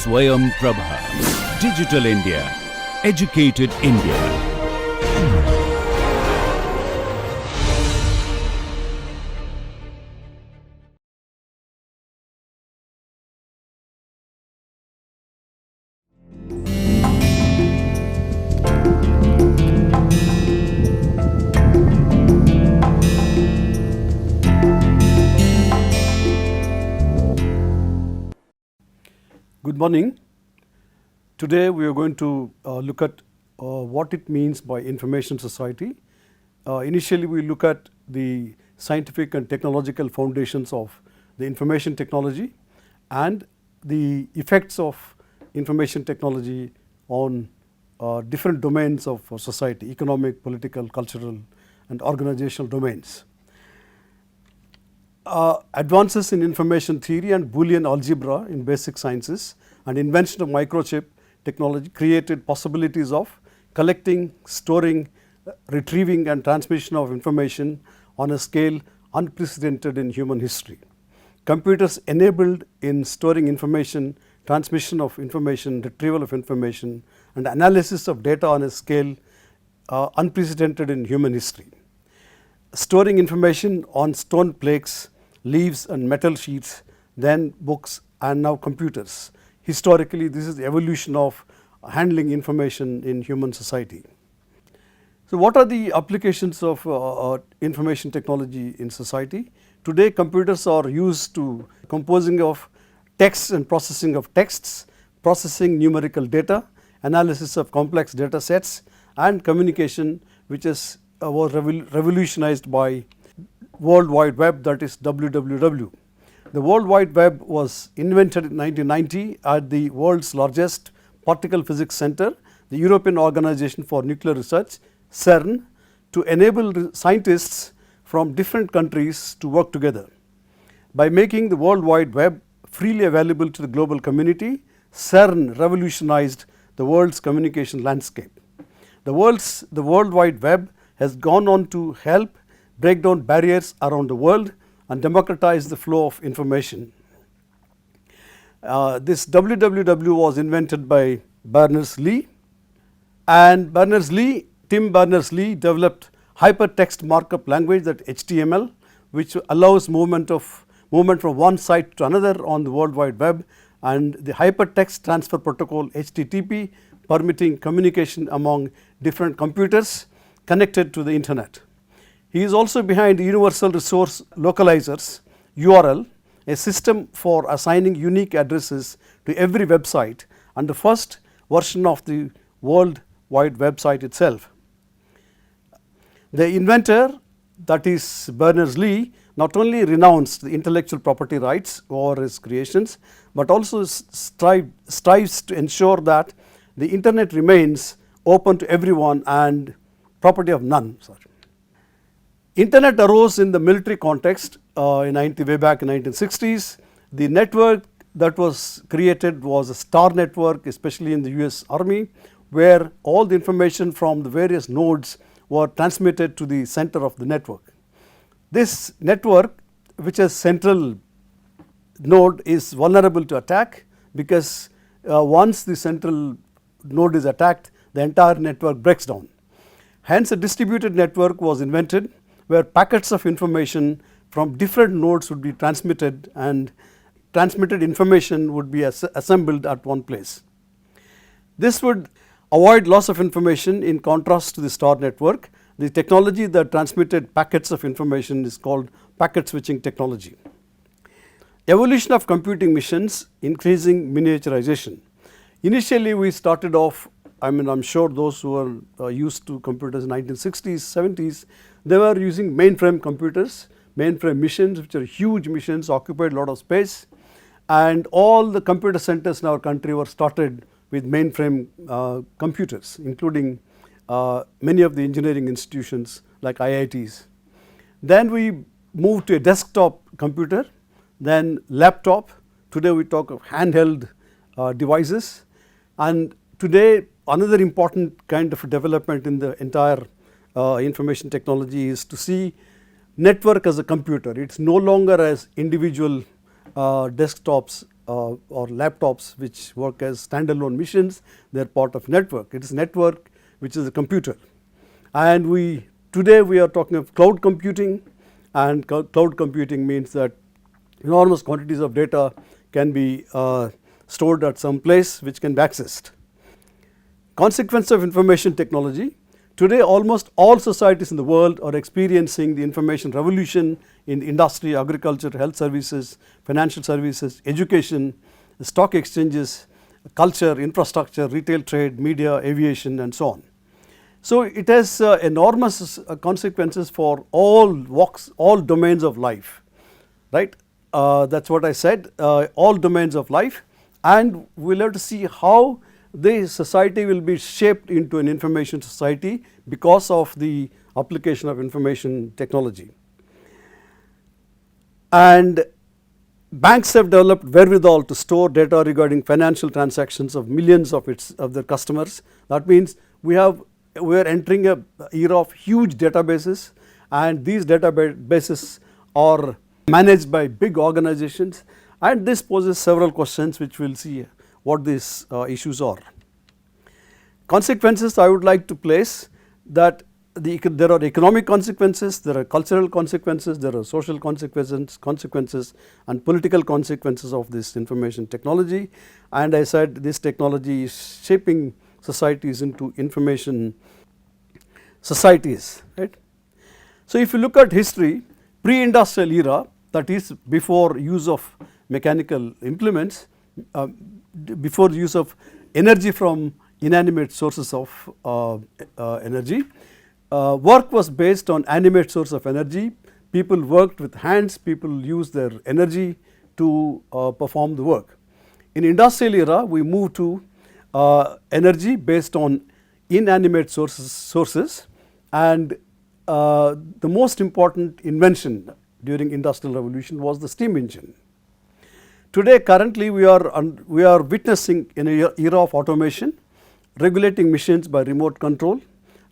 Swayam Prabha. Digital India. Educated India. Good morning. Today we are going to look at what it means by information society. Initially we look at the scientific and technological foundations of the information technology and the effects of information technology on different domains of society: economic, political, cultural and organizational domains. Advances in information theory and Boolean algebra in basic sciences and invention of microchip technology created possibilities of collecting, storing, retrieving and transmission of information on a scale unprecedented in human history. Computers enabled in storing information, transmission of information, retrieval of information and analysis of data on a scale unprecedented in human history. Storing information on stone plaques, leaves and metal sheets, then books and now computers. Historically, this is the evolution of handling information in human society. So, what are the applications of information technology in society? Today, computers are used to composing of texts and processing of texts, processing numerical data, analysis of complex data sets and communication, which was revolutionized by World Wide Web, that is WWW. The World Wide Web was invented in 1990 at the world's largest particle physics center, the European Organization for Nuclear Research, CERN, to enable scientists from different countries to work together. By making the World Wide Web freely available to the global community, CERN revolutionized the world's communication landscape. The World Wide Web has gone on to help break down barriers around the world and democratize the flow of information. This WWW was invented by Berners-Lee, and Tim Berners-Lee developed hypertext markup language, that HTML, which allows movement from one site to another on the World Wide Web, and the hypertext transfer protocol HTTP, permitting communication among different computers connected to the internet. He is also behind Universal Resource Localizers URL, a system for assigning unique addresses to every website and the first version of the World Wide Website itself. The inventor, that is Berners-Lee, not only renounced the intellectual property rights over his creations, but also strives to ensure that the internet remains open to everyone and property of none. Internet arose in the military context way back in 1960s. The network that was created was a star network, especially in the US Army, where all the information from the various nodes were transmitted to the center of the network. This network, which has central node, is vulnerable to attack because once the central node is attacked, the entire network breaks down. Hence, a distributed network was invented, where packets of information from different nodes would be transmitted and transmitted information would be assembled at one place. This would avoid loss of information in contrast to the star network. The technology that transmitted packets of information is called packet switching technology. Evolution of computing machines, increasing miniaturization. Initially we started off, I am sure those who are used to computers in 1960s, 70s, they were using mainframe computers, mainframe machines, which are huge machines, occupied a lot of space, and all the computer centers in our country were started with mainframe computers, including many of the engineering institutions like IITs. Then we moved to a desktop computer, then laptop. Today we talk of handheld devices, and today another important kind of development in the entire information technology is to see network as a computer. It's no longer as individual desktops or laptops which work as standalone machines. They are part of network. It is network which is a computer. And today we are talking of cloud computing, and cloud computing means that enormous quantities of data can be stored at some place which can be accessed. Consequence of information technology. Today almost all societies in the world are experiencing the information revolution in industry, agriculture, health services, financial services, education, stock exchanges, culture, infrastructure, retail trade, media, aviation and so on. So it has enormous consequences for all walks, all domains of life, right? That's what I said, all domains of life, and we'll have to see how the society will be shaped into an information society because of the application of information technology. And banks have developed wherewithal to store data regarding financial transactions of millions of their customers. That means we are entering an era of huge databases, and these databases are managed by big organizations, and this poses several questions which we will see what these issues are. Consequences, I would like to place that there are economic consequences, there are cultural consequences, there are social consequences and political consequences of this information technology, and I said this technology is shaping societies into information societies, right. So if you look at history, pre-industrial era, that is before use of mechanical implements, before use of energy from inanimate sources of energy, work was based on animate source of energy. People worked with hands, people used their energy to perform the work. In industrial era, we moved to energy based on inanimate sources, and the most important invention during industrial revolution was the steam engine. Today currently we are witnessing an era of automation, regulating machines by remote control.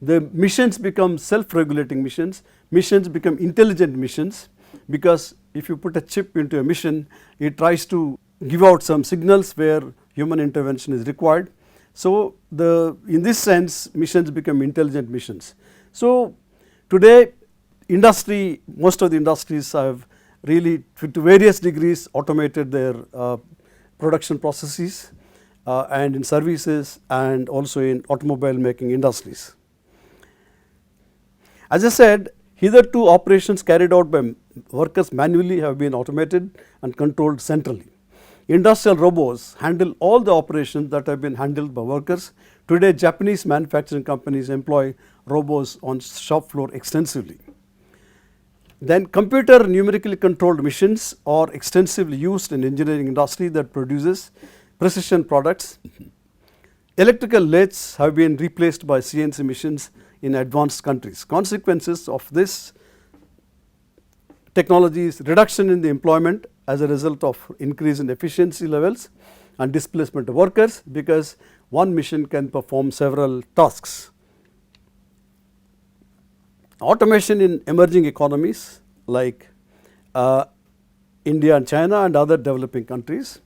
The machines become self-regulating machines, machines become intelligent machines, because if you put a chip into a machine, it tries to give out some signals where human intervention is required. So in this sense, machines become intelligent machines. So today industry, most of the industries have really to various degrees automated their production processes, and in services and also in automobile making industries. As I said, hitherto operations carried out by workers manually have been automated and controlled centrally. Industrial robots handle all the operations that have been handled by workers. Today Japanese manufacturing companies employ robots on shop floor extensively. Then computer numerically controlled machines are extensively used in engineering industry that produces precision products. Electrical lathes have been replaced by CNC machines in advanced countries. Consequences of this technology is reduction in the employment as a result of increase in efficiency levels and displacement of workers, because one machine can perform several tasks. Automation in emerging economies like India and China and other developing countries.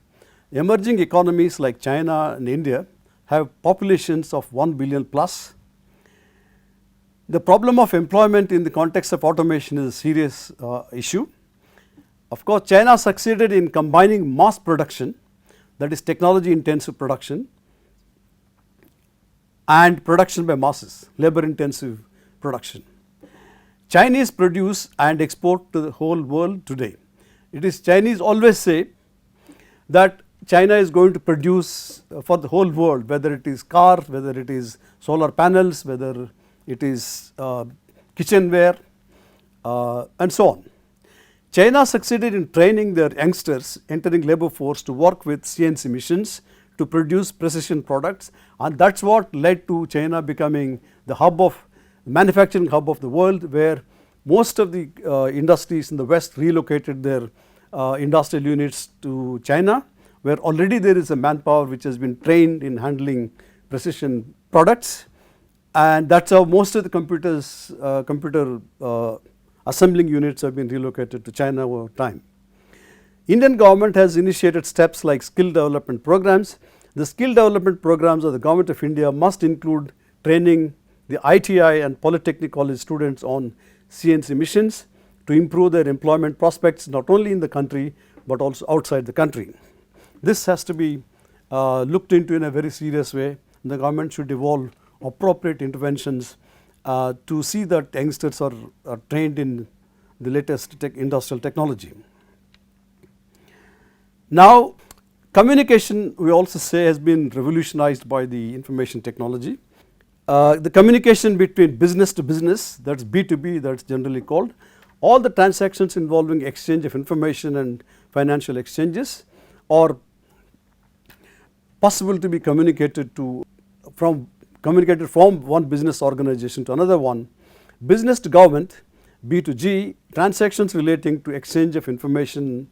Emerging economies like China and India have populations of 1 billion plus. The problem of employment in the context of automation is a serious issue. Of course, China succeeded in combining mass production, that is technology intensive production, and production by masses, labor intensive production. Chinese produce and export to the whole world today. It is Chinese always say that China is going to produce for the whole world, whether it is car, whether it is solar panels, whether it is kitchenware and so on. China succeeded in training their youngsters entering labor force to work with CNC machines to produce precision products, and that is what led to China becoming the manufacturing hub of the world, where most of the industries in the West relocated their industrial units to China, where already there is a manpower which has been trained in handling precision products, and that is how most of the computer assembling units have been relocated to China over time. Indian government has initiated steps like skill development programs. The skill development programs of the Government of India must include training the ITI and Polytechnic College students on CNC machines to improve their employment prospects not only in the country but also outside the country. This has to be looked into in a very serious way. The government should evolve appropriate interventions to see that youngsters are trained in the latest industrial technology. Now, communication, we also say, has been revolutionized by the information technology. The communication between business to business, that's B2B, that's generally called, all the transactions involving exchange of information and financial exchanges are possible to be communicated from one business organization to another one. Business to government, B2G, transactions relating to exchange of information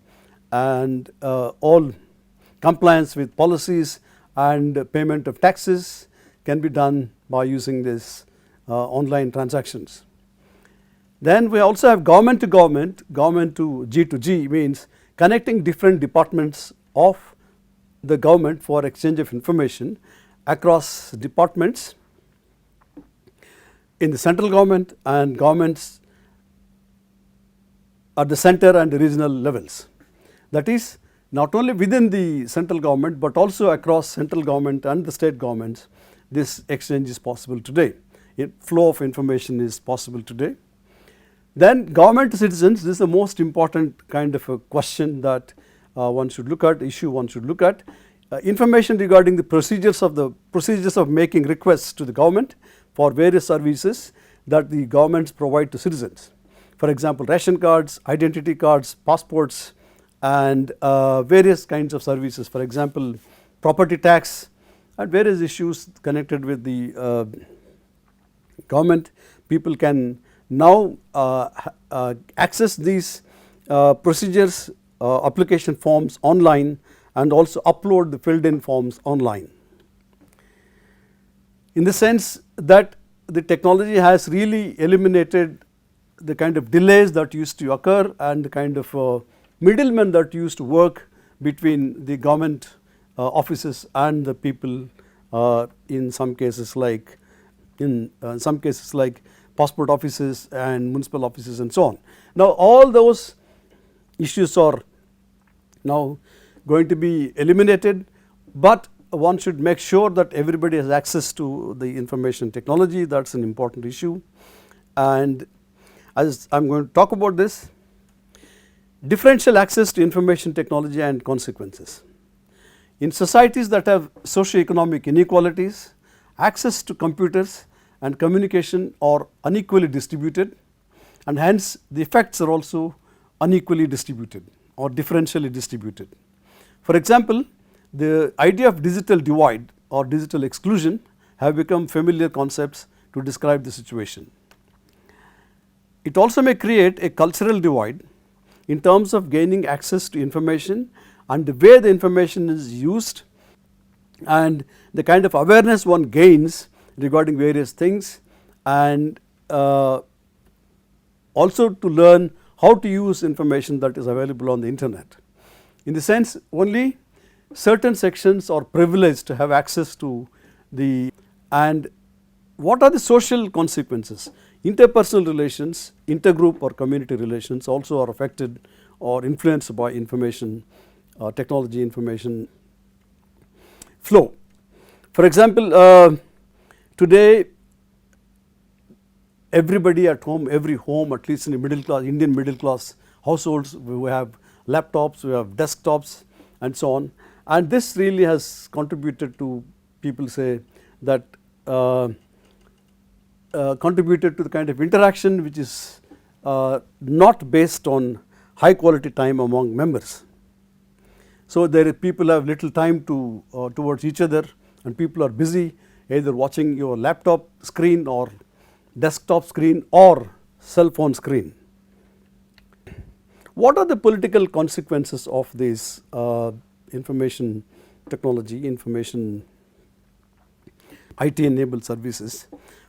and all compliance with policies and payment of taxes can be done by using this online transactions. Then we also have government to government. Government to G2G means connecting different departments of the government for exchange of information across departments in the central government and governments at the center and the regional levels. That is, not only within the central government but also across central government and the state governments, this exchange is possible today. Flow of information is possible today. Then government to citizens, this is the most important kind of a question that one should look at, issue one should look at. Information regarding the procedures of making requests to the government for various services that the governments provide to citizens. For example, ration cards, identity cards, passports, and various kinds of services. For example, property tax and various issues connected with the government. People can now access these procedures, application forms online, and also upload the filled in forms online. In the sense that the technology has really eliminated the kind of delays that used to occur and the kind of middlemen that used to work between the government offices and the people in some cases like passport offices and municipal offices and so on. Now all those issues are now going to be eliminated, but one should make sure that everybody has access to the information technology. That's an important issue, and as I am going to talk about this, differential access to information technology and consequences. In societies that have socio-economic inequalities, access to computers and communication are unequally distributed, and hence the effects are also unequally distributed or differentially distributed. For example, the idea of digital divide or digital exclusion have become familiar concepts to describe the situation. It also may create a cultural divide in terms of gaining access to information and the way the information is used and the kind of awareness one gains regarding various things, and also to learn how to use information that is available on the internet. In the sense, only certain sections are privileged to have access to the, and what are the social consequences? Interpersonal relations, intergroup or community relations also are affected or influenced by information technology, information flow. For example, today everybody at home, every home, at least in the middle class, Indian middle class households, we have laptops, we have desktops and so on, and this really has contributed to, people say that contributed to the kind of interaction which is not based on high quality time among members. So there people have little time to towards each other, and people are busy either watching your laptop screen or desktop screen or cell phone screen. What are the political consequences of this information technology, information IT enabled services?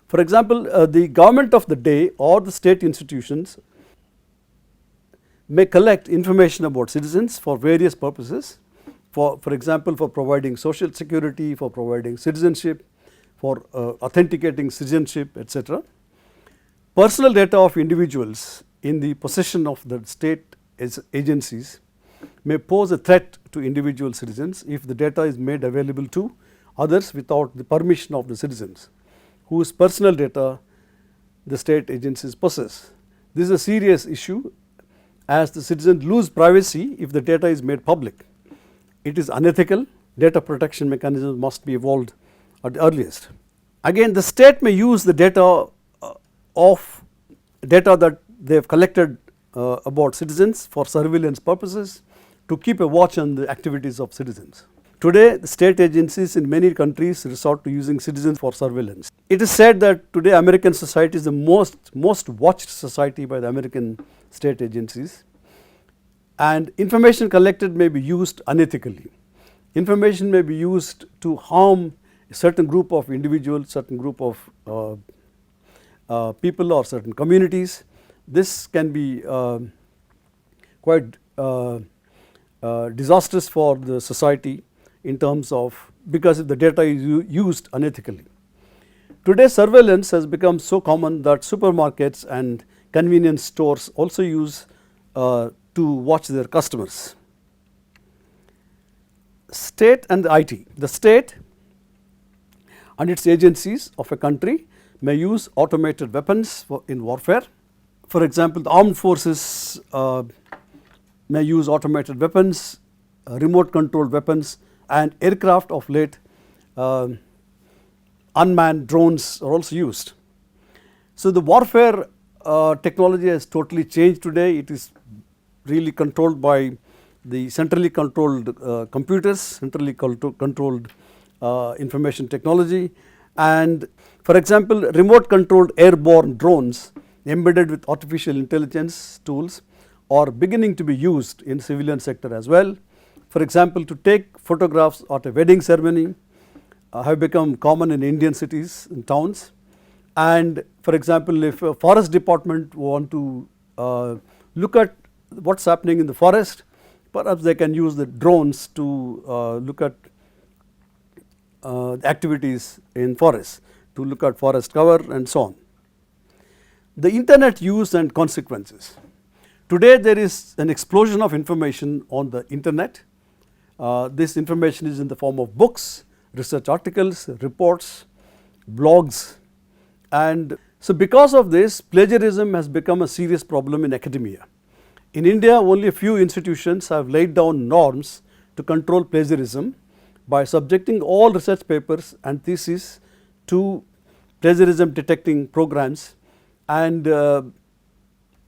For example, the government of the day or the state institutions may collect information about citizens for various purposes, for example, for providing social security, for providing citizenship, for authenticating citizenship, etc. Personal data of individuals in the possession of the state agencies may pose a threat to individual citizens if the data is made available to others without the permission of the citizens whose personal data the state agencies possess. This is a serious issue, as the citizens lose privacy if the data is made public. It is unethical. Data protection mechanisms must be evolved at the earliest. Again, the state may use the data that they have collected about citizens for surveillance purposes to keep a watch on the activities of citizens. Today, the state agencies in many countries resort to using citizens for surveillance. It is said that today American society is the most watched society by the American state agencies, and information collected may be used unethically. Information may be used to harm a certain group of individuals, certain group of people or certain communities. This can be quite disastrous for the society in terms of, because if the data is used unethically. Today, surveillance has become so common that supermarkets and convenience stores also use to watch their customers. State and the IT. The state and its agencies of a country may use automated weapons in warfare. For example, the armed forces may use automated weapons, remote controlled weapons, and aircraft of late. Unmanned drones are also used. So the warfare technology has totally changed today. It is really controlled by the centrally controlled computers, centrally controlled information technology, and for example, remote controlled airborne drones embedded with artificial intelligence tools are beginning to be used in civilian sector as well. For example, to take photographs at a wedding ceremony have become common in Indian cities and towns. And for example, if a forest department want to look at what is happening in the forest, perhaps they can use the drones to look at activities in forests, to look at forest cover and so on. The internet use and consequences. Today there is an explosion of information on the internet. This information is in the form of books, research articles, reports, blogs, and so because of this, plagiarism has become a serious problem in academia. In India, only a few institutions have laid down norms to control plagiarism by subjecting all research papers and theses to plagiarism detecting programs, and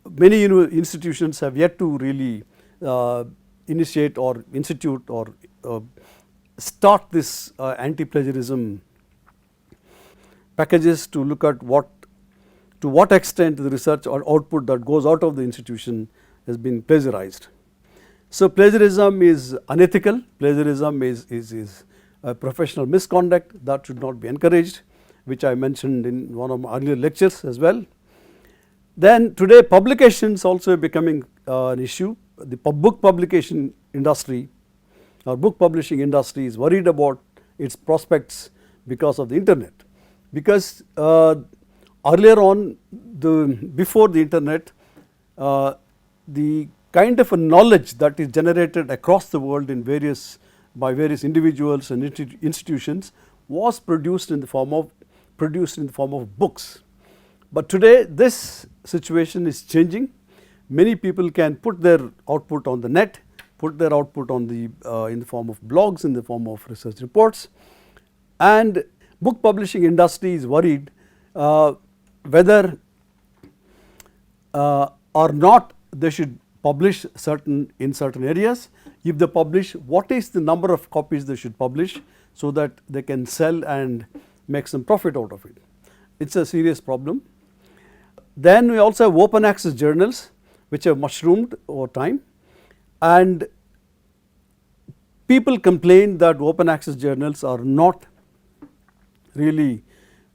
many institutions have yet to really initiate or institute or start this anti-plagiarism packages to look at to what extent the research or output that goes out of the institution has been plagiarized. So plagiarism is unethical, plagiarism is a professional misconduct that should not be encouraged, which I mentioned in one of my earlier lectures as well. Then today publications also becoming an issue. The book publication industry or book publishing industry is worried about its prospects because of the internet. Because earlier on, before the internet, the kind of a knowledge that is generated across the world by various individuals and institutions was produced in the form of books. But today this situation is changing. Many people can put their output on the net, put their output on in the form of blogs, in the form of research reports, and book publishing industry is worried whether or not they should publish in certain areas. If they publish, what is the number of copies they should publish so that they can sell and make some profit out of it. It is a serious problem. Then we also have open access journals which have mushroomed over time, and people complain that open access journals are not really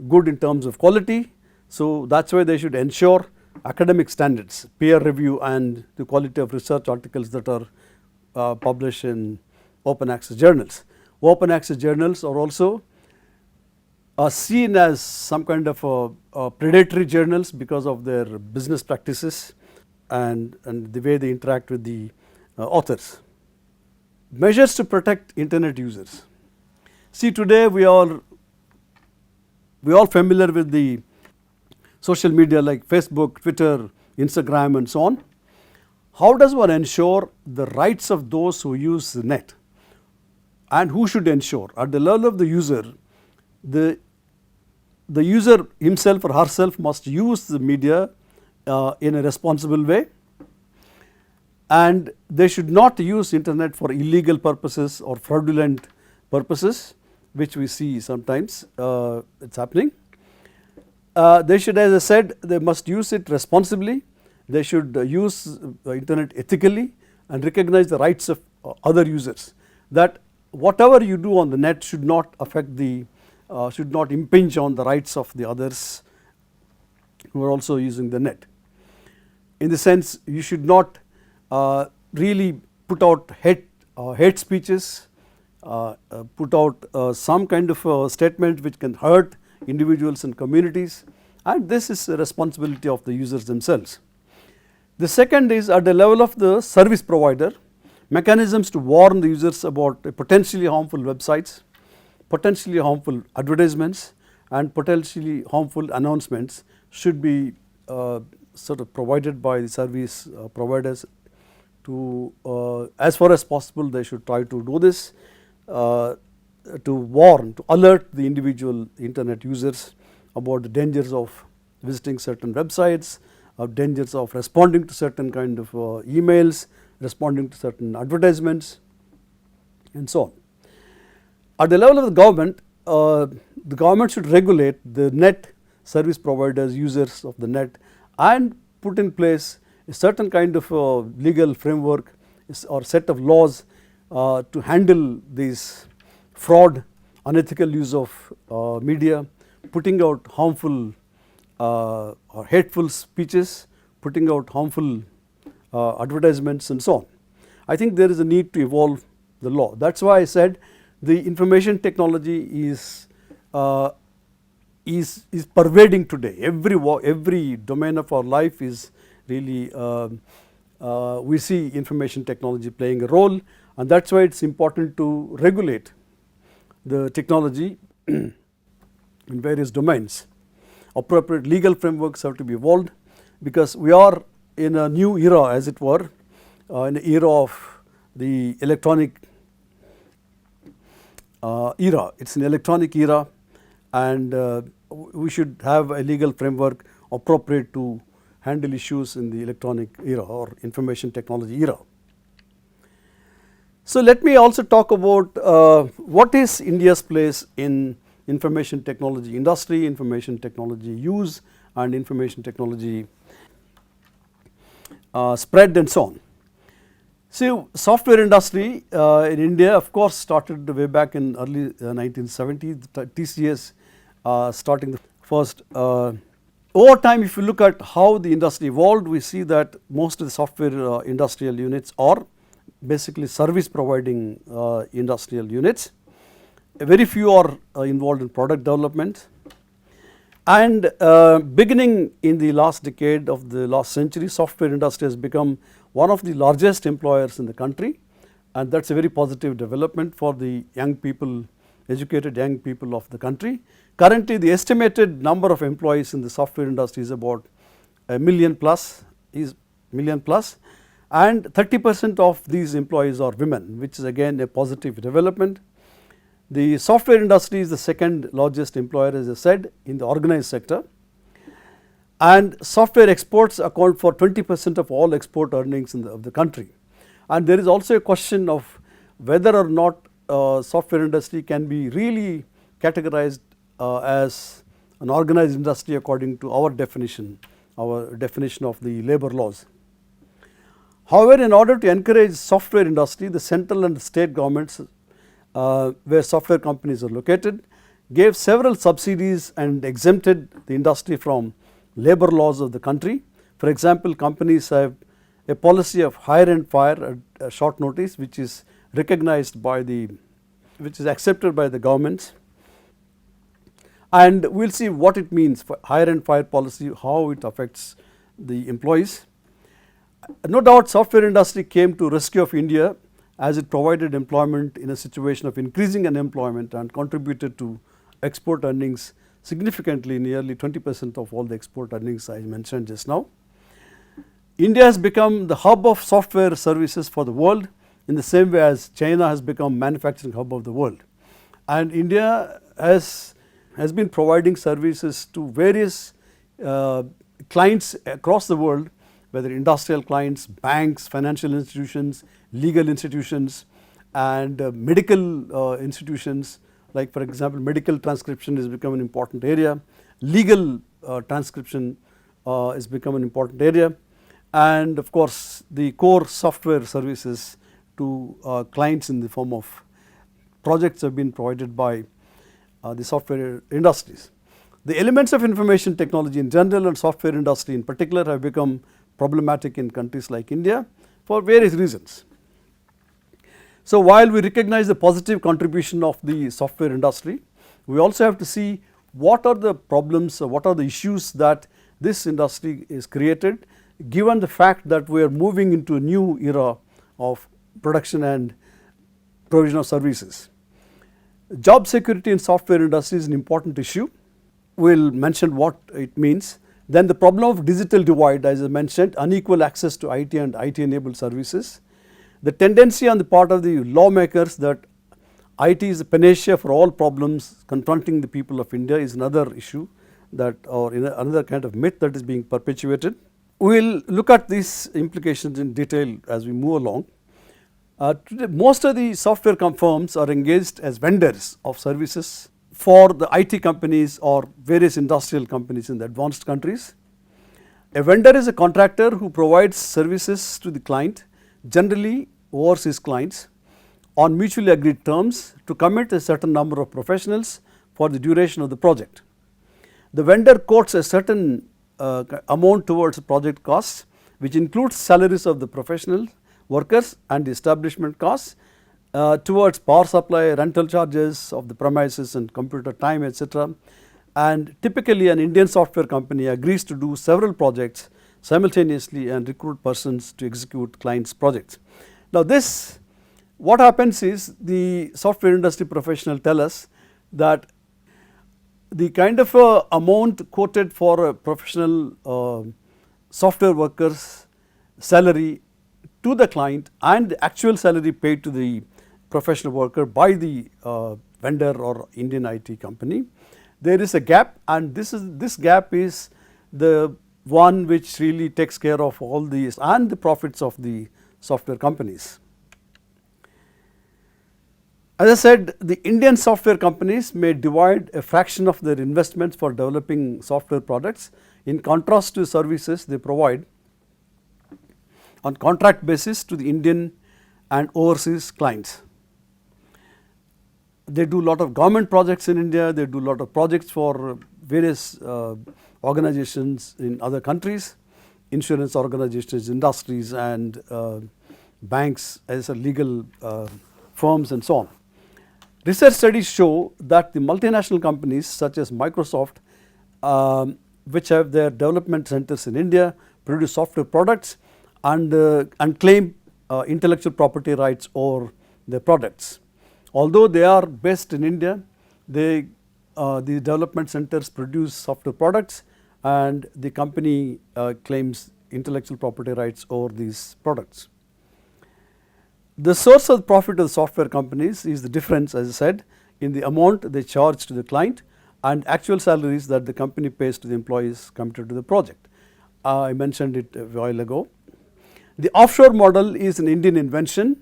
good in terms of quality. So that is why they should ensure academic standards, peer review, and the quality of research articles that are published in open access journals. Open access journals are also seen as some kind of predatory journals because of their business practices and the way they interact with the authors. Measures to protect internet users. See, today we are familiar with the social media like Facebook, Twitter, Instagram, and so on. How does one ensure the rights of those who use the net? And who should ensure? At the level of the user, the user himself or herself must use the media in a responsible way, and they should not use internet for illegal purposes or fraudulent purposes, which we see sometimes it's happening. They should, as I said, they must use it responsibly. They should use the internet ethically and recognize the rights of other users, that whatever you do on the net should not affect the should not impinge on the rights of the others who are also using the net. In the sense, you should not really put out hate speeches, put out some kind of a statement which can hurt individuals and communities, and this is a responsibility of the users themselves. The second is at the level of the service provider, mechanisms to warn the users about potentially harmful websites, potentially harmful advertisements, and potentially harmful announcements should be sort of provided by the service providers. To as far as possible, they should try to do this, to warn, to alert the individual internet users about the dangers of visiting certain websites, of dangers of responding to certain kind of emails, responding to certain advertisements, and so on. At the level of the government should regulate the net service providers, users of the net, and put in place a certain kind of legal framework or set of laws to handle these fraud, unethical use of media, putting out harmful or hateful speeches, putting out harmful advertisements, and so on. I think there is a need to evolve the law. That is why I said the information technology is pervading today. Every domain of our life is really we see information technology playing a role, and that is why it is important to regulate the technology in various domains. Appropriate legal frameworks have to be evolved, because we are in a new era, as it were, in the era of the electronic era. It is an electronic era, and we should have a legal framework appropriate to handle issues in the electronic era or information technology era. So, let me also talk about what is India's place in information technology industry, information technology use, and information technology spread, and so on. So, software industry in India, of course, started way back in early 1970s. TCS starting the first. Over time, if you look at how the industry evolved, we see that most of the software industrial units are basically service providing industrial units. Very few are involved in product development, and beginning in the last decade of the last century, software industry has become one of the largest employers in the country, and that is a very positive development for the young people, educated young people of the country. Currently, the estimated number of employees in the software industry is about a million plus, and 30% of these employees are women, which is again a positive development. The software industry is the second largest employer, as I said, in the organized sector, and software exports account for 20% of all export earnings of the country. And there is also a question of whether or not software industry can be really categorized as an organized industry according to our definition of the labor laws. However, in order to encourage software industry, the central and state governments where software companies are located gave several subsidies and exempted the industry from labor laws of the country For example, companies have a policy of hire and fire at short notice, which is recognized by which is accepted by the governments. And we will see what it means for hire and fire policy, how it affects the employees. No doubt software industry came to rescue of India as it provided employment in a situation of increasing unemployment and contributed to export earnings significantly, nearly 20% of all the export earnings I mentioned just now. India has become the hub of software services for the world in the same way as China has become manufacturing hub of the world. And India has been providing services to various clients across the world, whether industrial clients, banks, financial institutions, legal institutions, and medical institutions. Like for example, medical transcription has become an important area, legal transcription has become an important area, and of course the core software services to clients in the form of projects have been provided by the software industries. The elements of information technology in general and software industry in particular have become problematic in countries like India for various reasons. So while we recognize the positive contribution of the software industry, we also have to see what are the problems or what are the issues that this industry is created, given the fact that we are moving into a new era of production and provision of services. Job security in software industry is an important issue. We will mention what it means. Then the problem of digital divide, as I mentioned, unequal access to IT and IT enabled services. The tendency on the part of the lawmakers that IT is a panacea for all problems confronting the people of India is another issue that, or another kind of myth that is being perpetuated. We will look at these implications in detail as we move along. Today, most of the software firms are engaged as vendors of services for the IT companies or various industrial companies in the advanced countries. A vendor is a contractor who provides services to the client, generally overseas clients, on mutually agreed terms to commit a certain number of professionals for the duration of the project. The vendor quotes a certain amount towards project costs, which includes salaries of the professional workers and the establishment costs, towards power supply, rental charges of the premises and computer time, etc. And typically an Indian software company agrees to do several projects simultaneously and recruit persons to execute clients' projects. Now this, what happens is the software industry professionals tell us that the kind of amount quoted for a professional software worker's salary to the client and the actual salary paid to the professional worker by the vendor or Indian IT company, there is a gap, and this gap is the one which really takes care of all these and the profits of the software companies. As I said, the Indian software companies may divide a fraction of their investments for developing software products in contrast to services they provide on contract basis to the Indian and overseas clients. They do a lot of government projects in India, they do a lot of projects for various organizations in other countries, insurance organizations, industries, and banks, as a legal firms and so on. Research studies show that the multinational companies such as Microsoft, which have their development centers in India, produce software products and claim intellectual property rights over their products. Although they are based in India, the development centers produce software products and the company claims intellectual property rights over these products. The source of profit of the software companies is the difference, as I said, in the amount they charge to the client and actual salaries that the company pays to the employees committed to the project. I mentioned it a while ago. The offshore model is an Indian invention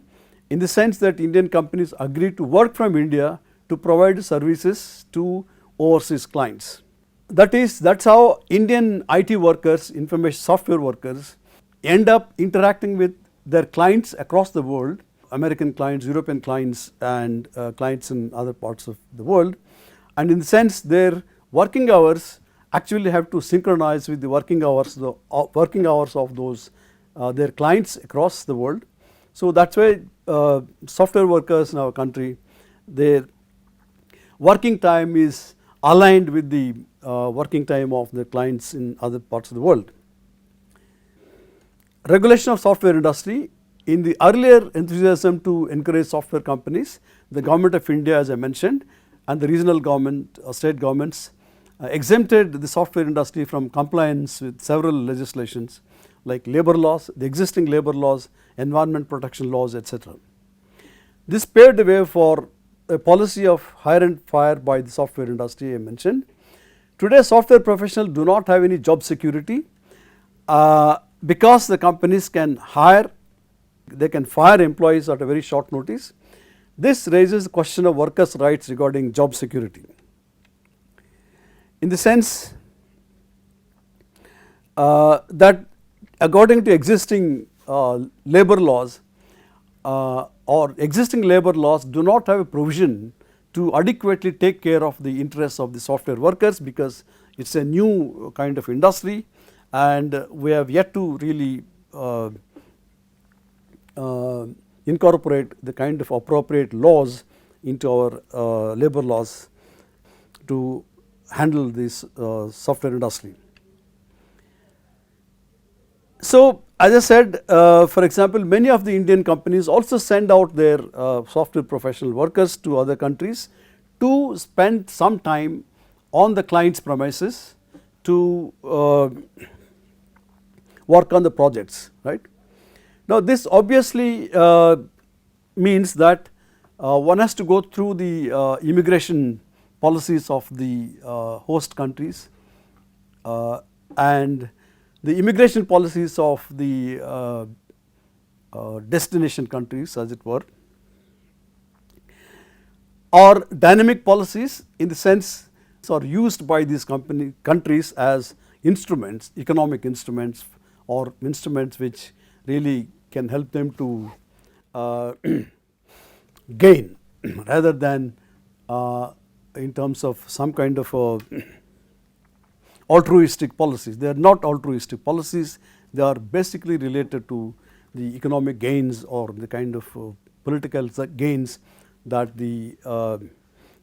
in the sense that Indian companies agree to work from India to provide services to overseas clients. That's how Indian IT workers, information software workers, end up interacting with their clients across the world, American clients, European clients, and clients in other parts of the world. And in the sense their working hours actually have to synchronize with the working hours of those their clients across the world. So that's why software workers in our country, their working time is aligned with the working time of the clients in other parts of the world. Regulation of software industry. In the earlier enthusiasm to encourage software companies, the government of India, as I mentioned, and the regional government, state governments exempted the software industry from compliance with several legislations like labor laws, the existing labor laws, environment protection laws, etc. This paved the way for a policy of hire and fire by the software industry I mentioned. Today, software professionals do not have any job security because the companies can hire, they can fire employees at a very short notice. This raises the question of workers' rights regarding job security. In the sense that according to existing labor laws or existing labor laws do not have a provision to adequately take care of the interests of the software workers, because it is a new kind of industry and we have yet to really incorporate the kind of appropriate laws into our labor laws to handle this software industry. So, as I said, for example, many of the Indian companies also send out their software professional workers to other countries to spend some time on the client's premises to work on the projects, right. Now, this obviously means that one has to go through the immigration policies of the host countries and the immigration policies of the destination countries, as it were, or dynamic policies in the sense are used by these countries as instruments, economic instruments, or instruments which really can help them to gain rather than in terms of some kind of altruistic policies. They are not altruistic policies, they are basically related to the economic gains or the kind of political gains that the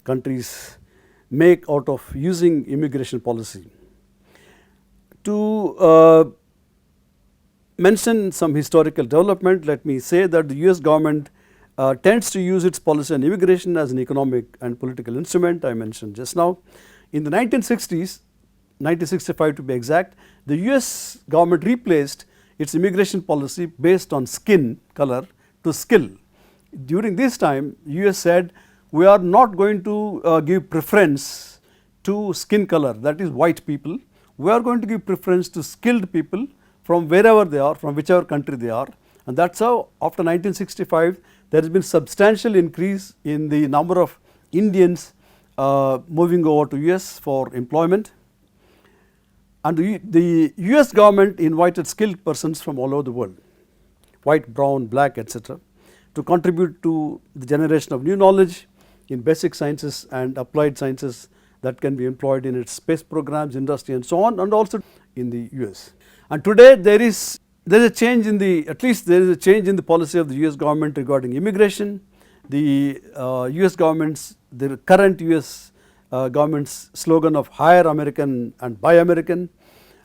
countries make out of using immigration policy. To mention some historical development, let me say that the US government tends to use its policy on immigration as an economic and political instrument, I mentioned just now. In the 1960s, 1965 to be exact, the US government replaced its immigration policy based on skin color to skill. During this time, US said, we are not going to give preference to skin color, that is white people. We are going to give preference to skilled people from wherever they are, from whichever country they are, and that is how after 1965 there has been substantial increase in the number of Indians moving over to US for employment. And the US government invited skilled persons from all over the world, white, brown, black, etc., to contribute to the generation of new knowledge in basic sciences and applied sciences that can be employed in its space programs, industry and so on, and also in the US. And today there is a change in the, at least there is a change in the policy of the US government regarding immigration. The US government's, the current US government's slogan of hire American and buy American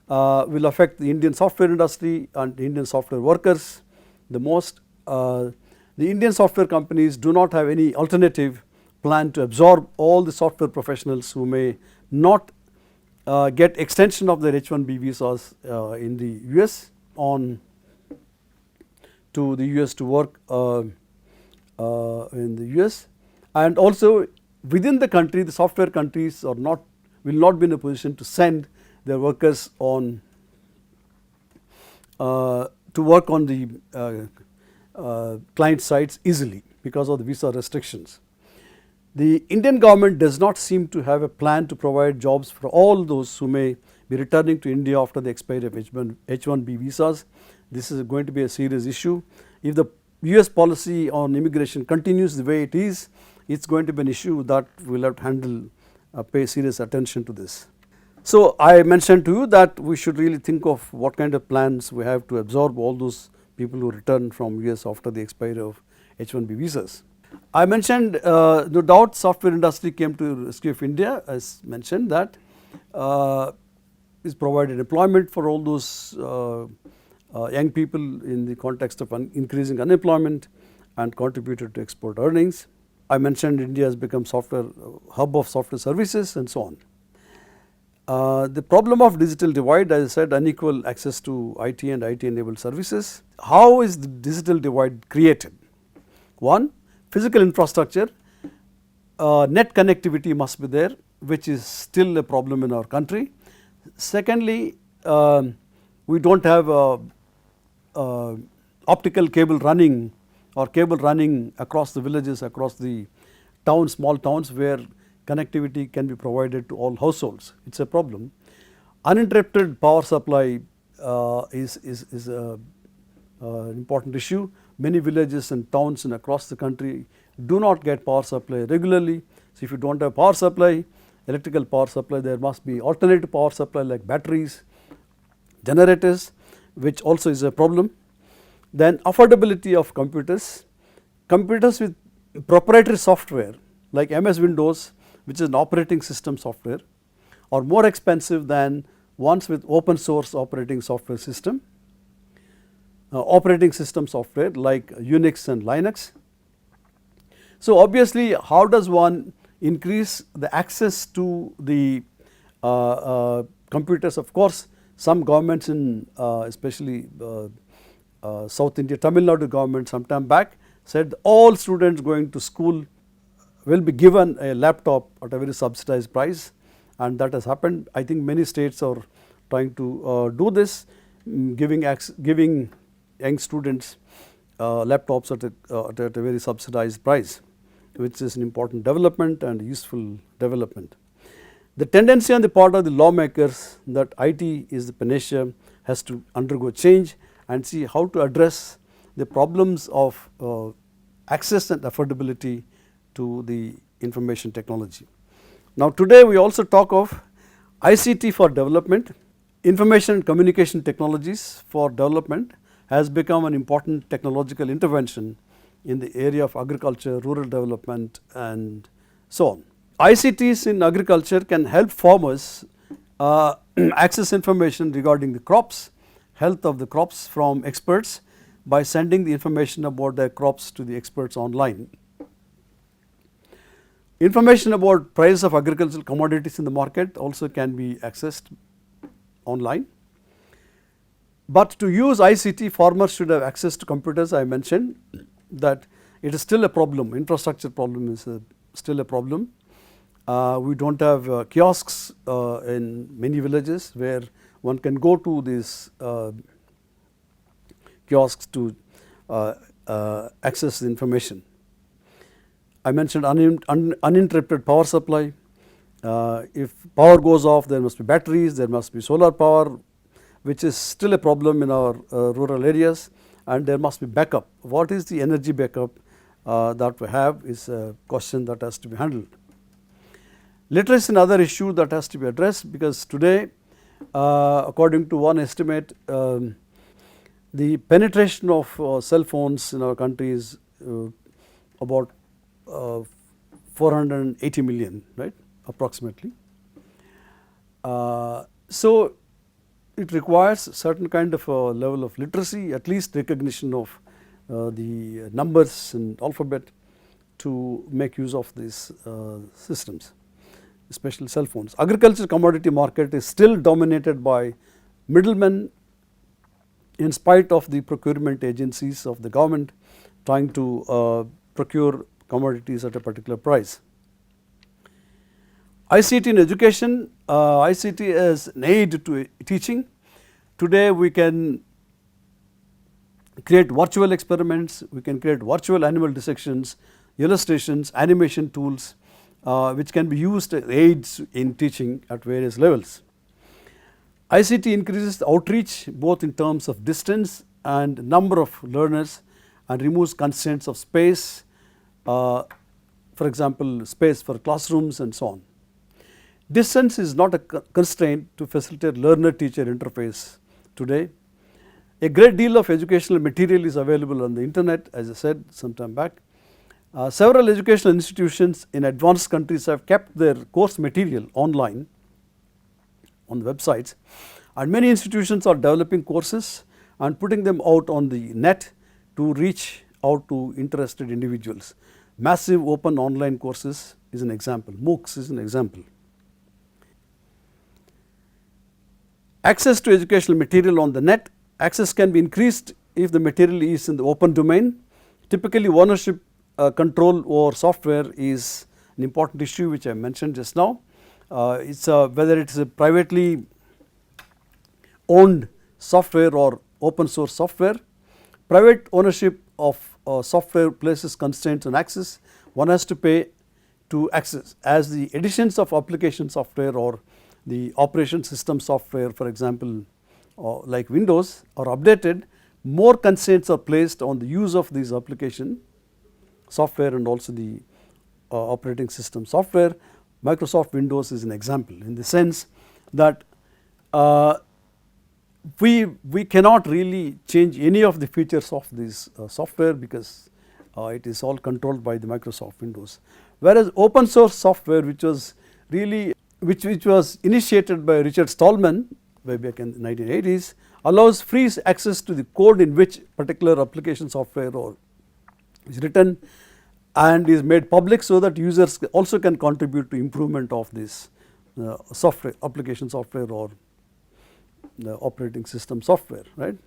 will affect the Indian software industry and Indian software workers the most. The Indian software companies do not have any alternative plan to absorb all the software professionals who may not get extension of their H1B visas in the US on to the US to work in the US, and also within the country the software countries will not be in a position to send their workers on to work on the client sites easily because of the visa restrictions. The Indian government does not seem to have a plan to provide jobs for all those who may be returning to India after the expiry of H1B visas. This is going to be a serious issue. If the US policy on immigration continues the way it is going to be an issue that we will have to handle, pay serious attention to this. So, I mentioned to you that we should really think of what kind of plans we have to absorb all those people who return from US after the expiry of H1B visas. I mentioned no doubt software industry came to the rescue of India, as mentioned that is provided employment for all those young people in the context of increasing unemployment and contributed to export earnings. I mentioned India has become software hub of software services and so on. The problem of digital divide, as I said, unequal access to IT and IT enabled services. How is the digital divide created? One, physical infrastructure, net connectivity must be there, which is still a problem in our country. Secondly, we do not have optical cable running or cable running across the villages, across the towns, small towns where connectivity can be provided to all households. It is a problem. Uninterrupted power supply is an important issue. Many villages and towns and across the country do not get power supply regularly. So, if you do not have power supply, electrical power supply, there must be alternative power supply like batteries, generators, which also is a problem. Then affordability of computers. Computers with proprietary software like MS Windows, which is an operating system software, are more expensive than ones with open source operating software system, operating system software like Unix and Linux. So, obviously, how does one increase the access to the computers? Of course, some governments in especially South India, Tamil Nadu government some time back said all students going to school will be given a laptop at a very subsidized price, and that has happened. I think many states are trying to do this, giving young students laptops at a very subsidized price, which is an important development and useful development. The tendency on the part of the lawmakers that IT is the panacea has to undergo change and see how to address the problems of access and affordability to the information technology. Now, today we also talk of ICT for development. Information and communication technologies for development has become an important technological intervention in the area of agriculture, rural development and so on. ICTs in agriculture can help farmers access information regarding the crops, health of the crops from experts by sending the information about their crops to the experts online. Information about price of agricultural commodities in the market also can be accessed online. But to use ICT, farmers should have access to computers. I mentioned that it is still a problem, infrastructure problem is still a problem. We do not have kiosks in many villages where one can go to these kiosks to access the information. I mentioned uninterrupted power supply. If power goes off, there must be batteries, there must be solar power, which is still a problem in our rural areas, and there must be backup. What is the energy backup that we have is a question that has to be handled. Literacy is another issue that has to be addressed, because today according to one estimate, the penetration of cell phones in our country is about 480 million, right, approximately. So, it requires certain kind of a level of literacy, at least recognition of the numbers and alphabet to make use of these systems, especially cell phones. Agriculture commodity market is still dominated by middlemen in spite of the procurement agencies of the government trying to procure commodities at a particular price. ICT in education, ICT is an aid to teaching. Today we can create virtual experiments, we can create virtual animal dissections, illustrations, animation tools which can be used as aids in teaching at various levels. ICT increases the outreach both in terms of distance and number of learners and removes constraints of space, for example, space for classrooms and so on. Distance is not a constraint to facilitate learner-teacher interface today. A great deal of educational material is available on the internet, as I said some time back. Several educational institutions in advanced countries have kept their course material online on the websites, and many institutions are developing courses and putting them out on the net to reach out to interested individuals. Massive open online courses is an example. MOOCs is an example. Access to educational material on the net. Access can be increased if the material is in the open domain. Typically, ownership control over software is an important issue which I mentioned just now. It's whether it is a privately owned software or open source software. Private ownership of software places constraints on access. One has to pay to access. As the editions of application software or the operation system software, for example, like Windows, are updated, more constraints are placed on the use of these application software and also the operating system software. Microsoft Windows is an example in the sense that we cannot really change any of the features of this software because it is all controlled by the Microsoft Windows. Whereas open source software, which was really which was initiated by Richard Stallman way back in the 1980s, allows free access to the code in which particular application software or is written and is made public, so that users also can contribute to improvement of this software, application software or the operating system software, right.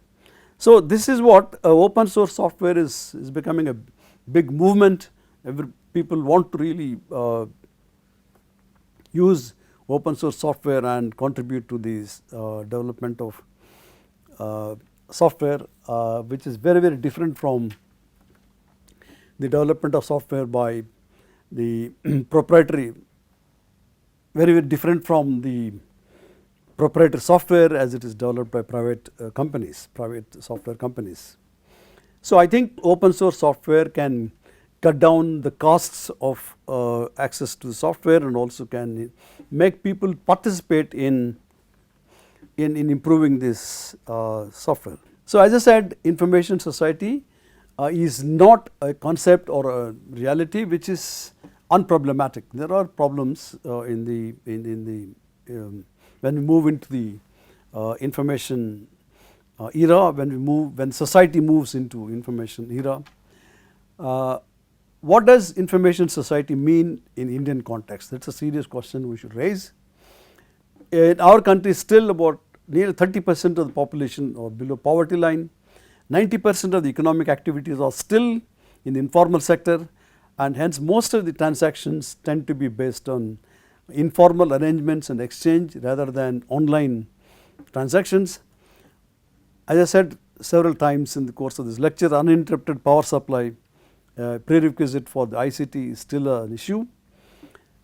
So this is what open source software is becoming a big movement. People want to really use open source software and contribute to this development of software, which is very, very different from the development of software by the proprietary, very, very different from the proprietary software as it is developed by private companies, private software companies. So I think open source software can cut down the costs of access to the software and also can make people participate in improving this software. So as I said, information society is not a concept or a reality which is unproblematic. There are problems in the when we move into the information era, when society moves into information era. What does information society mean in Indian context? That is a serious question we should raise. In our country, still about nearly 30% of the population are below poverty line. 90% of the economic activities are still in the informal sector, and hence most of the transactions tend to be based on informal arrangements and exchange rather than online transactions. As I said several times in the course of this lecture, uninterrupted power supply prerequisite for the ICT is still an issue.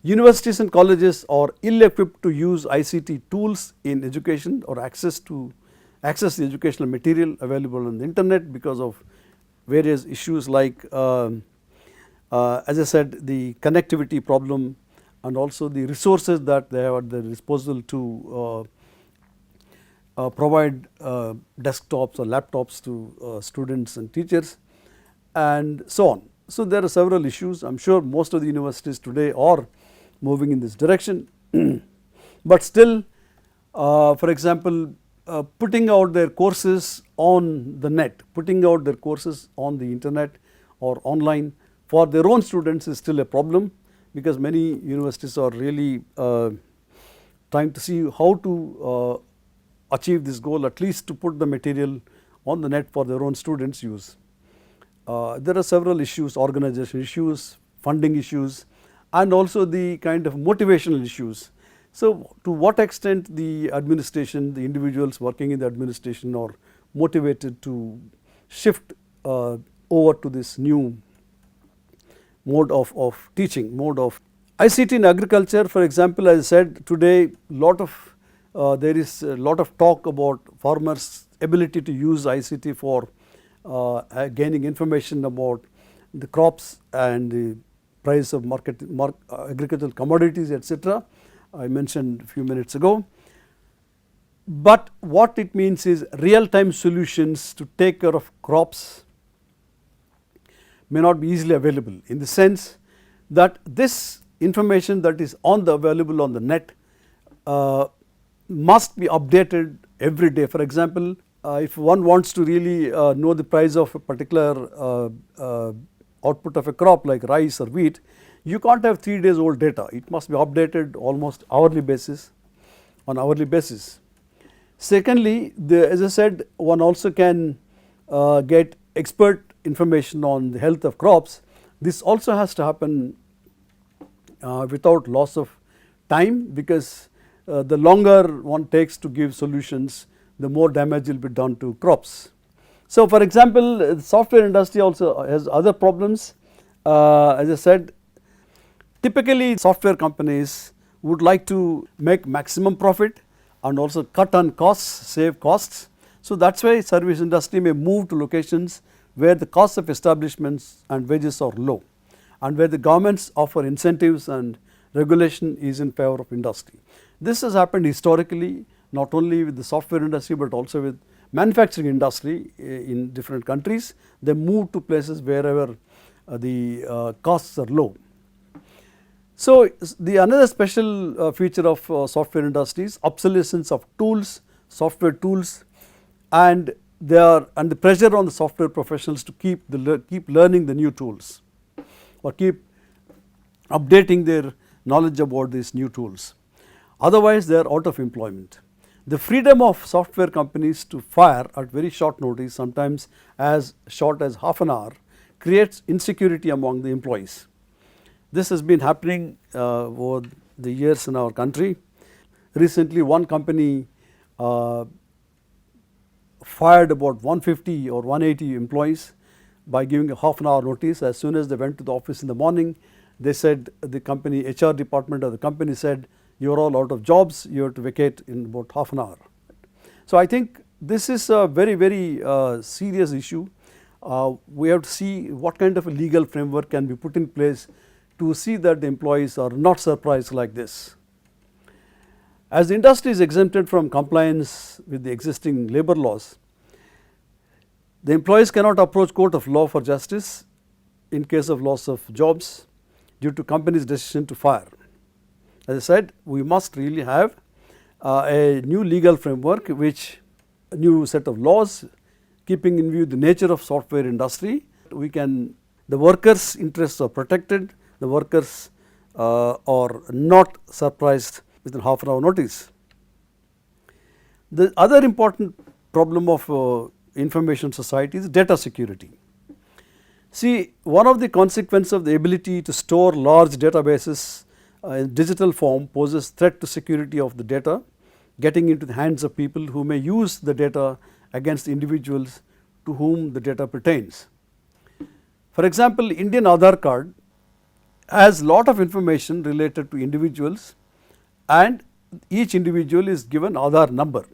Universities and colleges are ill equipped to use ICT tools in education or access the educational material available on the internet because of various issues like as I said, the connectivity problem and also the resources that they have at their disposal to provide desktops or laptops to students and teachers and so on. So there are several issues. I am sure most of the universities today are moving in this direction, but still for example, putting out their courses on the net, putting out their courses on the internet or online for their own students is still a problem, because many universities are really trying to see how to achieve this goal, at least to put the material on the net for their own students' use. There are several issues, organization issues, funding issues, and also the kind of motivational issues. So to what extent the administration, the individuals working in the administration are motivated to shift over to this new mode of teaching, mode of ICT in agriculture. For example, as I said today, there is a lot of talk about farmers' ability to use ICT for gaining information about the crops and the price of agricultural commodities, etc. I mentioned a few minutes ago. But what it means is real-time solutions to take care of crops may not be easily available, in the sense that this information that is available on the net must be updated every day. For example, if one wants to really know the price of a particular output of a crop like rice or wheat, you can't have 3 days old data. It must be updated almost hourly basis, on hourly basis. Secondly, as I said, one also can get expert information on the health of crops. This also has to happen without loss of time, because the longer one takes to give solutions, the more damage will be done to crops. So, for example, the software industry also has other problems. As I said, typically software companies would like to make maximum profit and also cut on costs, save costs. So, that is why service industry may move to locations where the cost of establishments and wages are low, and where the governments offer incentives and regulation is in favor of industry. This has happened historically, not only with the software industry, but also with manufacturing industry in different countries. They move to places wherever the costs are low. So, the another special feature of software industry is obsolescence of tools, software tools, and the pressure on the software professionals to keep learning the new tools, or keep updating their knowledge about these new tools. Otherwise, they are out of employment. The freedom of software companies to fire at very short notice, sometimes as short as half an hour, creates insecurity among the employees. This has been happening over the years in our country. Recently, one company fired about 150 or 180 employees by giving a half an hour notice. As soon as they went to the office in the morning, they said, the company HR department of the company said, you are all out of jobs, you have to vacate in about half an hour. So, I think this is a very, very serious issue. We have to see what kind of a legal framework can be put in place to see that the employees are not surprised like this. As the industry is exempted from compliance with the existing labor laws, the employees cannot approach court of law for justice in case of loss of jobs due to company's decision to fire. As I said, we must really have a new legal framework, a new set of laws keeping in view the nature of software industry. The workers' interests are protected, the workers are not surprised within half an hour notice. The other important problem of information society is data security. See, one of the consequences of the ability to store large databases in digital form poses threat to security of the data getting into the hands of people who may use the data against individuals to whom the data pertains. For example, Indian Aadhaar card has lot of information related to individuals, and each individual is given Aadhaar number.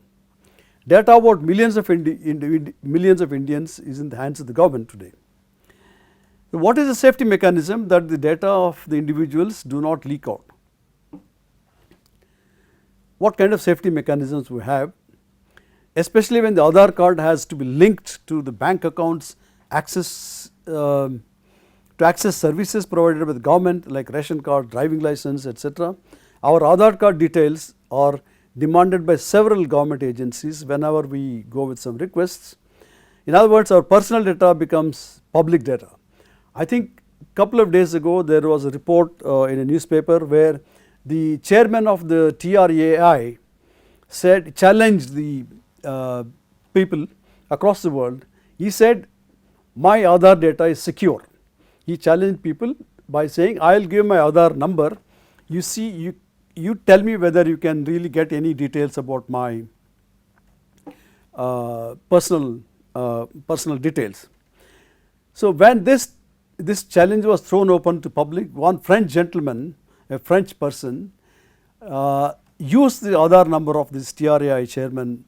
Data about millions of Indians is in the hands of the government today. What is the safety mechanism that the data of the individuals do not leak out? What kind of safety mechanisms we have, especially when the Aadhaar card has to be linked to the bank accounts, to access services provided by the government like ration card, driving license, etc. Our Aadhaar card details are demanded by several government agencies whenever we go with some requests. In other words, our personal data becomes public data. I think a couple of days ago there was a report in a newspaper where the chairman of the TRAI challenged the people across the world. He said, my Aadhaar data is secure. He challenged people by saying, I will give my Aadhaar number, you tell me whether you can really get any details about my personal details. So, when this challenge was thrown open to public, one French gentleman, a French person, used the Aadhaar number of this TRAI chairman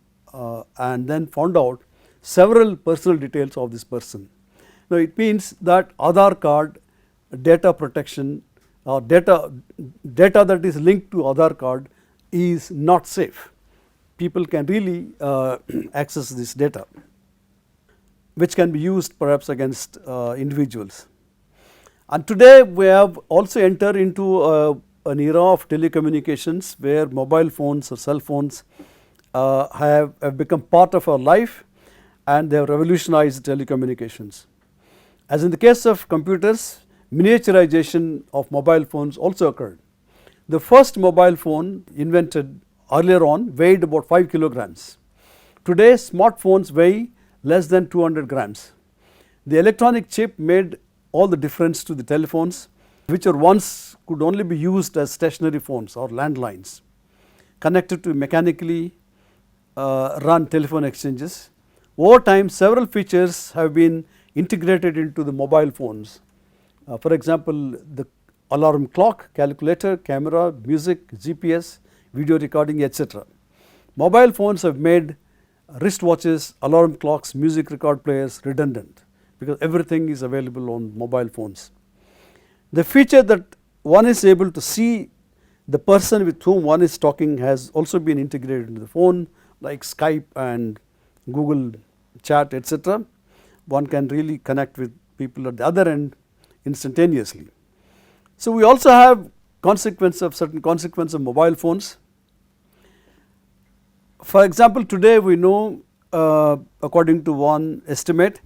and then found out several personal details of this person. Now, it means that Aadhaar card data protection or data that is linked to Aadhaar card is not safe. People can really access this data, which can be used perhaps against individuals. And today we have also entered into an era of telecommunications where mobile phones or cell phones have become part of our life, and they have revolutionized telecommunications. As in the case of computers, miniaturization of mobile phones also occurred. The first mobile phone invented earlier on weighed about 5 kilograms. Today smartphones weigh less than 200 grams. The electronic chip made all the difference to the telephones, which were once could only be used as stationary phones or landlines, connected to mechanically run telephone exchanges. Over time, several features have been integrated into the mobile phones. For example, the alarm clock, calculator, camera, music, GPS, video recording, etc. Mobile phones have made wristwatches, alarm clocks, music record players redundant, because everything is available on mobile phones. The feature that one is able to see the person with whom one is talking has also been integrated into the phone, like Skype and Google Chat, etc. One can really connect with people at the other end instantaneously. So we also have certain consequences of mobile phones. For example, today we know, according to one estimate,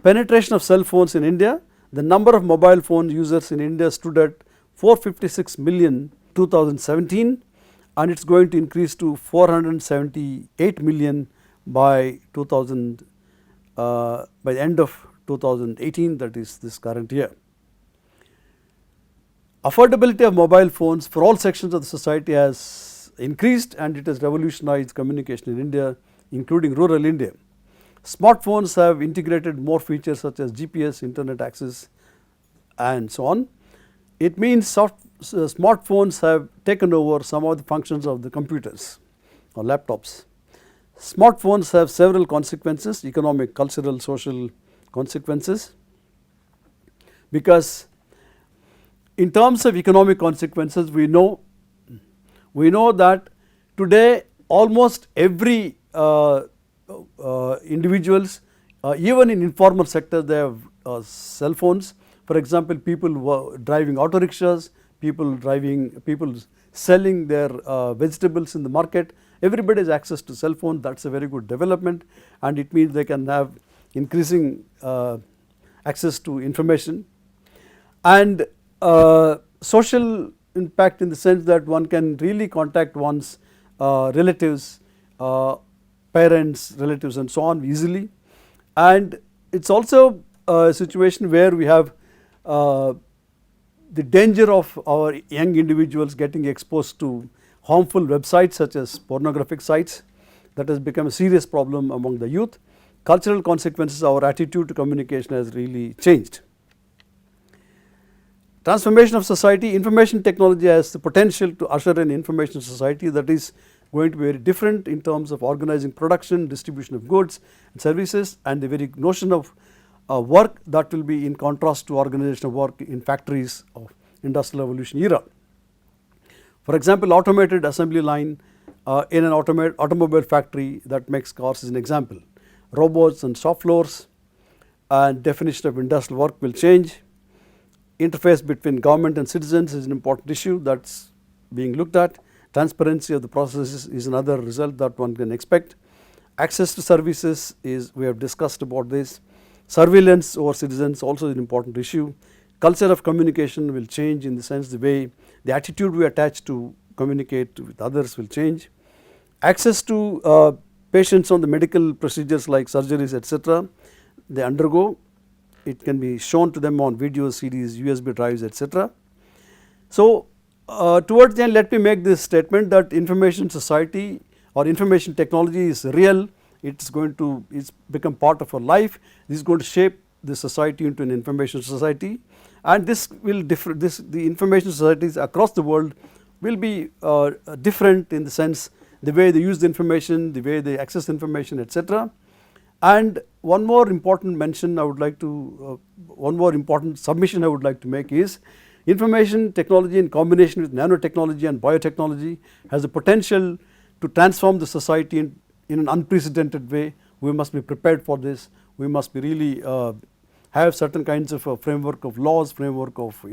penetration of cell phones in India, the number of mobile phone users in India stood at 456 million 2017, and it is going to increase to 478 million by the end of 2018, that is this current year. Affordability of mobile phones for all sections of the society has increased, and it has revolutionized communication in India, including rural India. Smartphones have integrated more features such as GPS, internet access, and so on. It means smartphones have taken over some of the functions of the computers or laptops. Smartphones have several consequences: economic, cultural, social consequences. Because in terms of economic consequences, we know that today almost every individuals, even in informal sector, they have cell phones. For example, people driving auto rickshaws, people selling their vegetables in the market. Everybody has access to cell phone. That's a very good development, and it means they can have increasing access to information. And social impact in the sense that one can really contact one's relatives, parents, relatives, and so on easily. And it's also a situation where we have the danger of our young individuals getting exposed to harmful websites such as pornographic sites. That has become a serious problem among the youth. Cultural consequences, our attitude to communication has really changed. Transformation of society. Information technology has the potential to usher in information society that is going to be very different in terms of organizing production, distribution of goods and services, and the very notion of work that will be in contrast to organization of work in factories of industrial revolution era. For example, automated assembly line in an automobile factory that makes cars is an example. Robots and shop floors, and definition of industrial work will change. Interface between government and citizens is an important issue that is being looked at. Transparency of the processes is another result that one can expect. Access to services is, we have discussed about this. Surveillance over citizens also is an important issue. Culture of communication will change in the sense the way the attitude we attach to communicate with others will change. Access to patients on the medical procedures like surgeries, etc. they undergo, it can be shown to them on videos, CDs, USB drives, etc. So towards the end, let me make this statement that information society or information technology is real. It's become part of our life. This is going to shape the society into an information society, and this will differ. The information societies across the world will be different in the sense the way they use the information, the way they access information, etc. And one more important submission I would like to make is, Information technology in combination with nanotechnology and biotechnology has the potential to transform the society in an unprecedented way. We must be prepared for this. We must be really have certain kinds of a framework of laws, framework of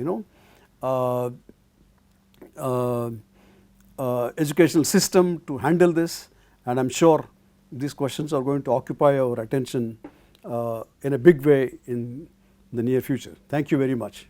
educational system to handle this, and I'm sure these questions are going to occupy our attention in a big way in the near future. Thank you very much.